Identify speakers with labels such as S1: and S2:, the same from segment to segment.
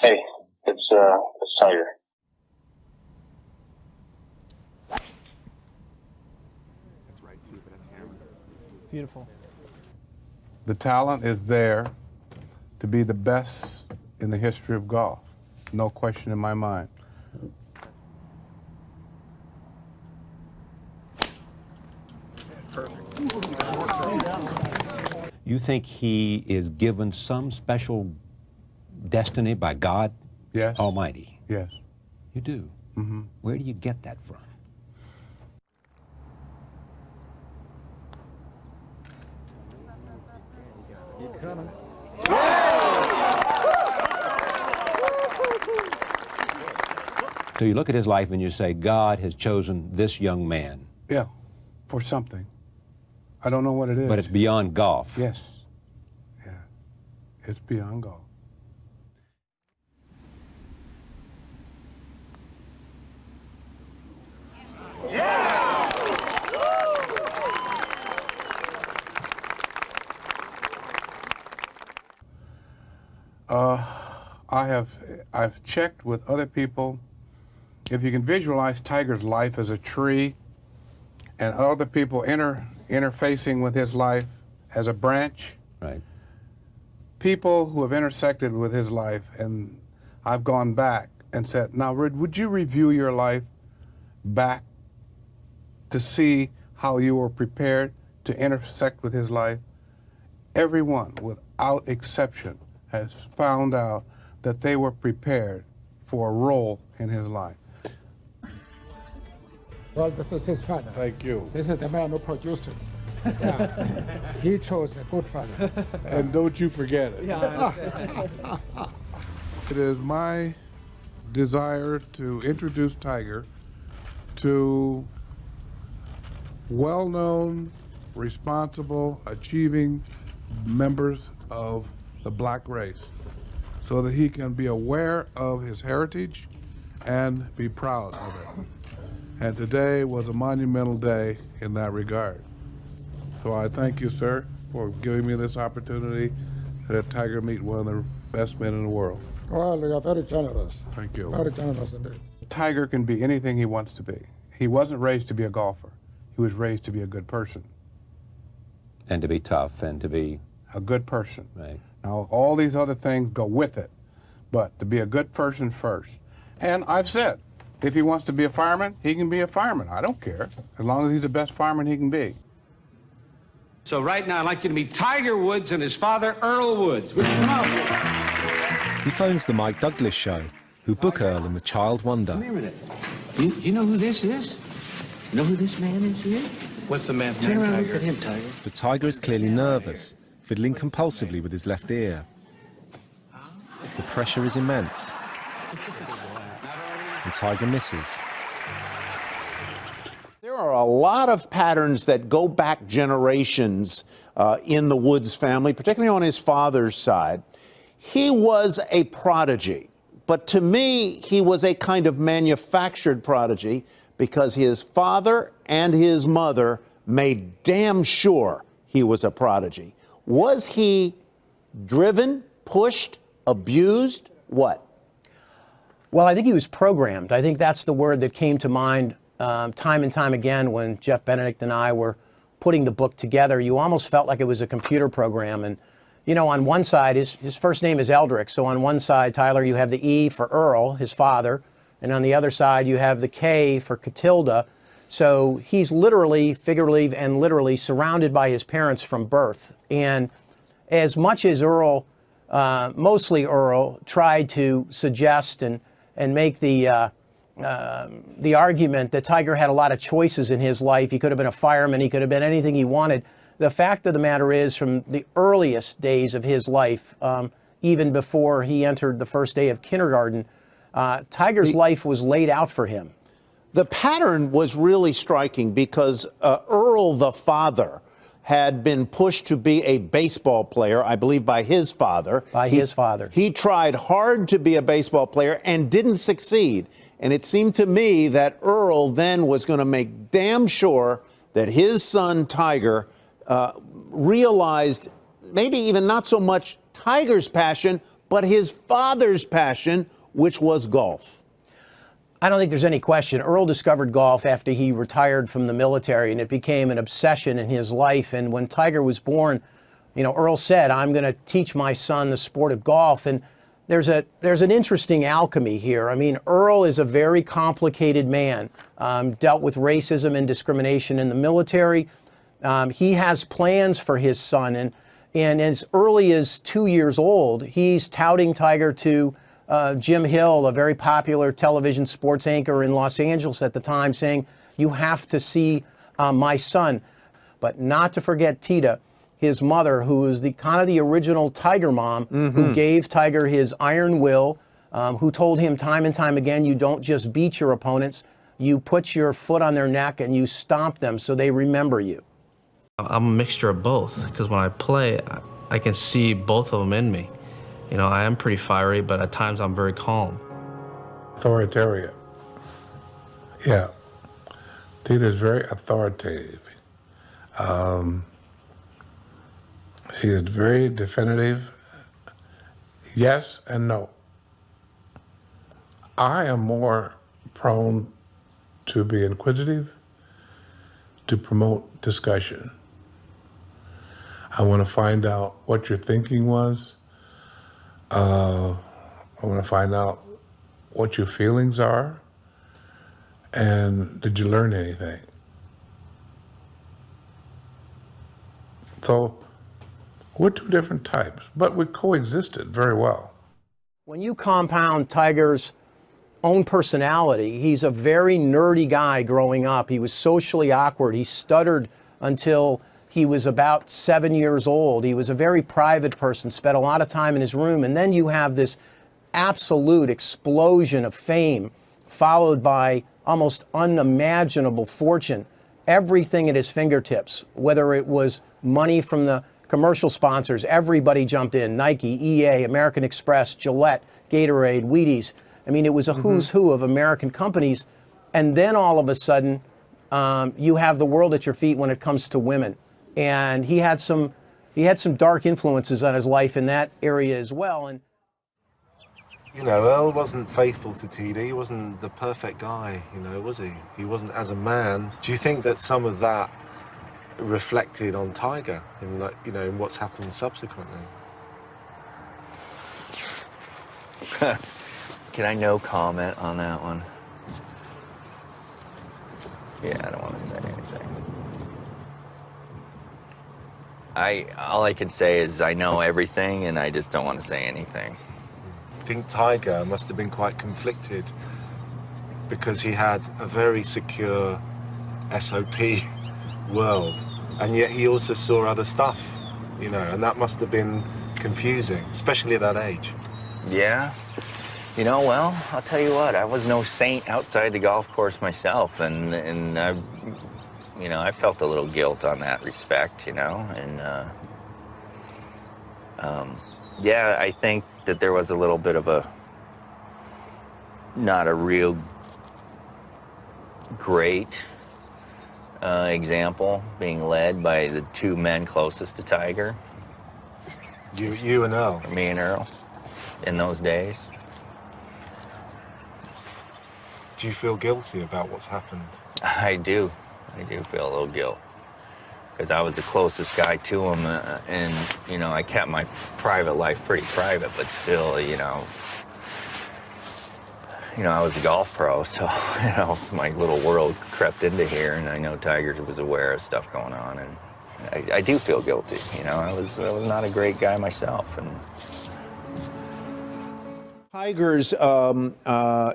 S1: Hey, it's Tiger.
S2: That's right too, but that's hammer.
S3: Beautiful.
S4: The talent is there to be the best in the history of golf. No question in my mind.
S5: You think he is given some special destiny by God
S4: Yes.
S5: Almighty?
S4: Yes.
S5: You do?
S4: Mm-hmm.
S5: Where do you get that from? So you look at his life and you say, God has chosen this young man.
S4: Yeah, for something. I don't know what it is.
S5: But it's beyond golf.
S4: Yes. Yeah. It's beyond golf. I've checked with other people. If you can visualize Tiger's life as a tree and other people interfacing with his life as a branch,
S5: Right.
S4: people who have intersected with his life, and I've gone back and said, now, would you review your life back to see how you were prepared to intersect with his life? Everyone, without exception, has found out that they were prepared for a role in his life.
S6: Well, this is his father.
S4: Thank you.
S6: This is the man who produced him. Yeah. He chose a good father.
S4: And don't you forget it. It is my desire to introduce Tiger to well-known, responsible, achieving members of the black race so that he can be aware of his heritage and be proud of it. And today was a monumental day in that regard. So I thank you, sir, for giving me this opportunity to let Tiger meet one of the best men in the world.
S6: Well, you are very generous.
S4: Thank you.
S6: Very generous indeed.
S4: Tiger can be anything he wants to be. He wasn't raised to be a golfer. He was raised to be a good person.
S5: And to be tough and to be...
S4: A good person.
S5: Right.
S4: Now, all these other things go with it, but to be a good person first. And I've said, if he wants to be a fireman, he can be a fireman. I don't care, as long as he's the best fireman he can be.
S7: So right now, I'd like you to meet Tiger Woods and his father, Earl Woods. Would you come out?
S8: He phones the Mike Douglas Show, who book Earl in The Child Wonder.
S7: Come here a minute. You know who this is? You know who this man is here?
S9: What's the man's
S7: Turn
S9: name,
S7: around and
S9: Tiger?
S7: look at him, Tiger.
S8: But Tiger is clearly nervous, fiddling compulsively with his left ear. The pressure is immense. And Tiger misses.
S10: There are a lot of patterns that go back generations in the Woods family, particularly on his father's side. He was a prodigy, but to me, he was a kind of manufactured prodigy because his father and his mother made damn sure he was a prodigy. Was he driven, pushed, abused? What?
S3: Well, I think he was programmed. I think that's the word that came to mind time and time again when Jeff Benedict and I were putting the book together. You almost felt like it was a computer program. And, you know, on one side, his first name is Eldrick. So on one side, Tyler, you have the E for Earl, his father. And on the other side, you have the K for Catilda. So he's literally, figuratively, and literally surrounded by his parents from birth. And as much as Earl, mostly Earl, tried to suggest and make the argument that Tiger had a lot of choices in his life. He could have been a fireman. He could have been anything he wanted. The fact of the matter is, from the earliest days of his life, even before he entered the first day of kindergarten, Tiger's life was laid out for him.
S10: The pattern was really striking because Earl, the father, had been pushed to be a baseball player, I believe by his father.
S3: His father.
S10: He tried hard to be a baseball player and didn't succeed. And it seemed to me that Earl then was going to make damn sure that his son, Tiger, realized maybe even not so much Tiger's passion, but his father's passion, which was golf.
S3: I don't think there's any question. Earl discovered golf after he retired from the military, and it became an obsession in his life. And when Tiger was born, Earl said, "I'm going to teach my son the sport of golf." And there's an interesting alchemy here. I mean, Earl is a very complicated man, dealt with racism and discrimination in the military. He has plans for his son, and as early as 2 years old, he's touting Tiger to Jim Hill, a very popular television sports anchor in Los Angeles at the time, saying, "You have to see my son." But not to forget Tita, his mother, who was the kind of the original Tiger mom, who gave Tiger his iron will, who told him time and time again, you don't just beat your opponents, you put your foot on their neck and you stomp them so they remember you.
S9: I'm a mixture of both, because when I play, I can see both of them in me. I am pretty fiery, but at times I'm very calm.
S4: Authoritarian. Yeah. Tita is very authoritative. She is very definitive. Yes and no. I am more prone to be inquisitive, to promote discussion. I want to find out what your thinking was. I want to find out what your feelings are, and did you learn anything? So we're two different types, but we coexisted very well.
S3: When you compound Tiger's own personality, he's a very nerdy guy growing up. He was socially awkward. He stuttered until he was about 7 years old. He was a very private person, spent a lot of time in his room. And then you have this absolute explosion of fame, followed by almost unimaginable fortune. Everything at his fingertips, whether it was money from the commercial sponsors, everybody jumped in. Nike, EA, American Express, Gillette, Gatorade, Wheaties. I mean, it was a who's who of American companies. And then all of a sudden, you have the world at your feet when it comes to women. And he had some dark influences on his life in that area as well. And
S11: Earl wasn't faithful to Tita. He wasn't the perfect guy, was he? He wasn't as a man. Do you think that some of that reflected on Tiger in what's happened subsequently?
S12: Can I no comment on that one? Yeah, I don't want to say anything. All I can say is I know everything, and I just don't want to say anything.
S11: I think Tiger must have been quite conflicted because he had a very secure SOP world, and yet he also saw other stuff, and that must have been confusing, especially at that age.
S12: Yeah. Well, I'll tell you what, I was no saint outside the golf course myself, and I felt a little guilt on that respect, and yeah, I think that there was a little bit of not a real great example being led by the two men closest to Tiger.
S11: You and Earl.
S12: Me and Earl, in those days.
S11: Do you feel guilty about what's happened?
S12: I do feel a little guilt, because I was the closest guy to him, and I kept my private life pretty private, but still, I was a golf pro, so my little world crept into here, and I know Tiger was aware of stuff going on, and I do feel guilty. I was not a great guy myself, and
S10: Tiger's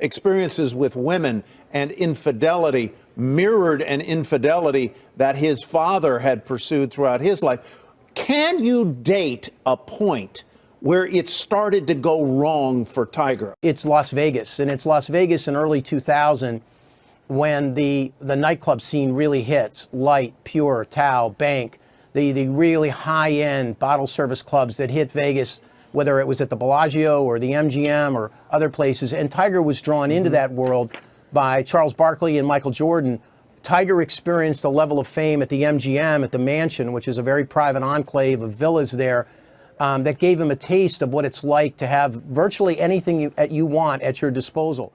S10: experiences with women and infidelity mirrored an infidelity that his father had pursued throughout his life. Can you date a point where it started to go wrong for Tiger?
S3: It's Las Vegas, and it's Las Vegas in early 2000 when the nightclub scene really hits. Light, Pure, Tao, Bank, the really high-end bottle service clubs that hit Vegas, whether it was at the Bellagio or the MGM or other places. And Tiger was drawn into that world by Charles Barkley and Michael Jordan. Tiger experienced a level of fame at the MGM, at the Mansion, which is a very private enclave of villas there, that gave him a taste of what it's like to have virtually anything you want at your disposal.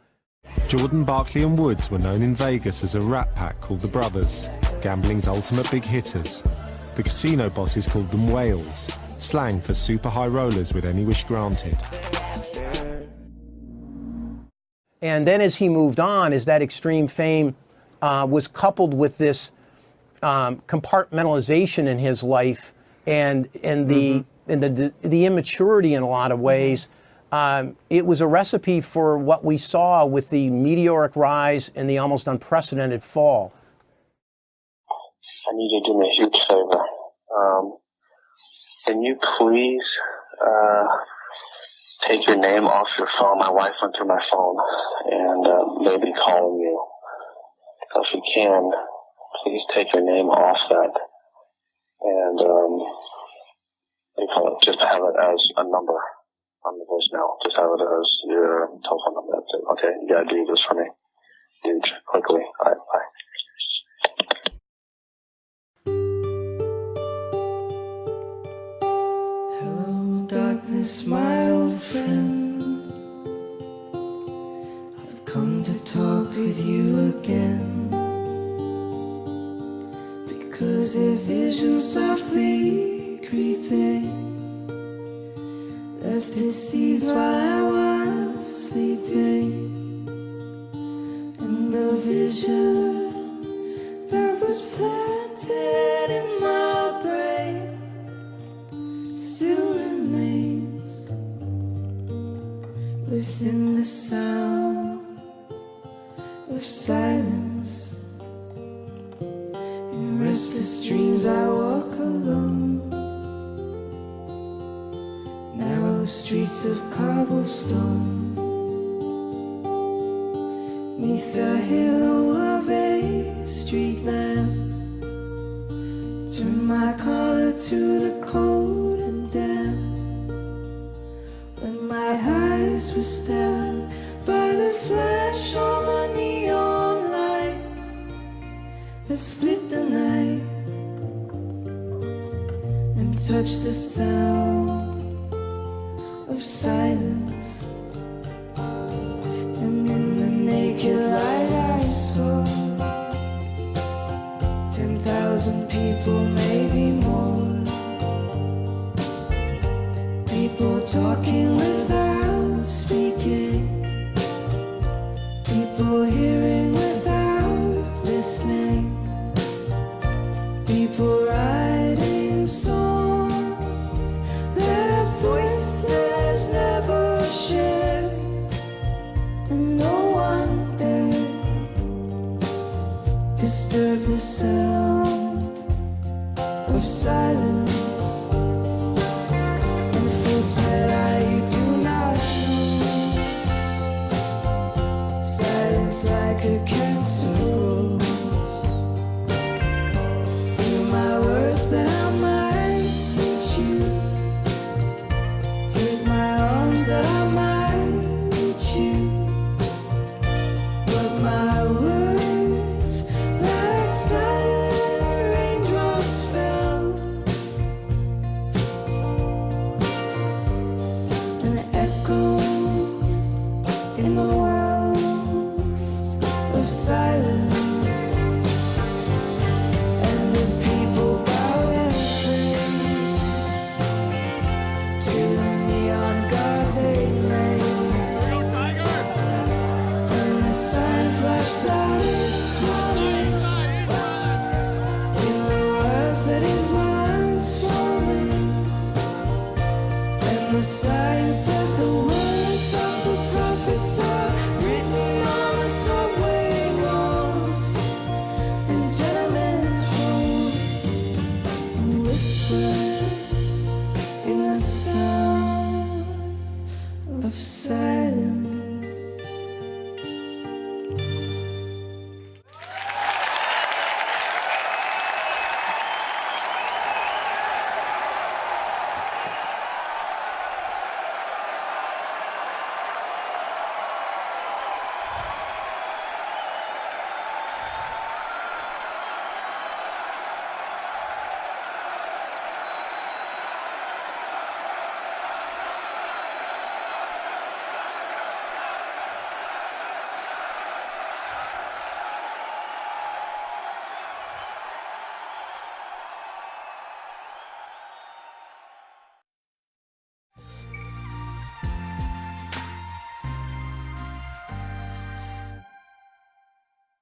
S8: Jordan, Barkley and Woods were known in Vegas as a rat pack called the Brothers, gambling's ultimate big hitters. The casino bosses called them whales, slang for super high rollers with any wish granted.
S3: And then as he moved on, as that extreme fame was coupled with this compartmentalization in his life and the immaturity in a lot of ways, it was a recipe for what we saw with the meteoric rise and the almost unprecedented fall.
S1: I need you to do me a huge favor. Can you please take your name off your phone? My wife went through my phone and maybe calling you. So if you can, please take your name off that and just have it as a number on the voicemail. Just have it as your telephone number. That's it. Okay, you gotta do this for me. Huge, quickly. All right, bye.
S13: Darkness, my old friend, I've come to talk with you again, because a vision softly creeping left its seeds while I was sleeping, and the vision that was planted in my brain still remains within the sound of silence. In restless dreams I walk alone, narrow streets of cobblestone, neath the halo of a street lamp. Turn my collar to the cold and damp, when my eyes were stabbed by the flash of a neon light that split the night and touched the sound of silence. And in the naked light I saw 10,000 people, maybe more, people talking without speaking, people hearing without listening, people writing songs their voices never shared, and no one dared disturb the sound of silence. And fools that I do not know, silence like a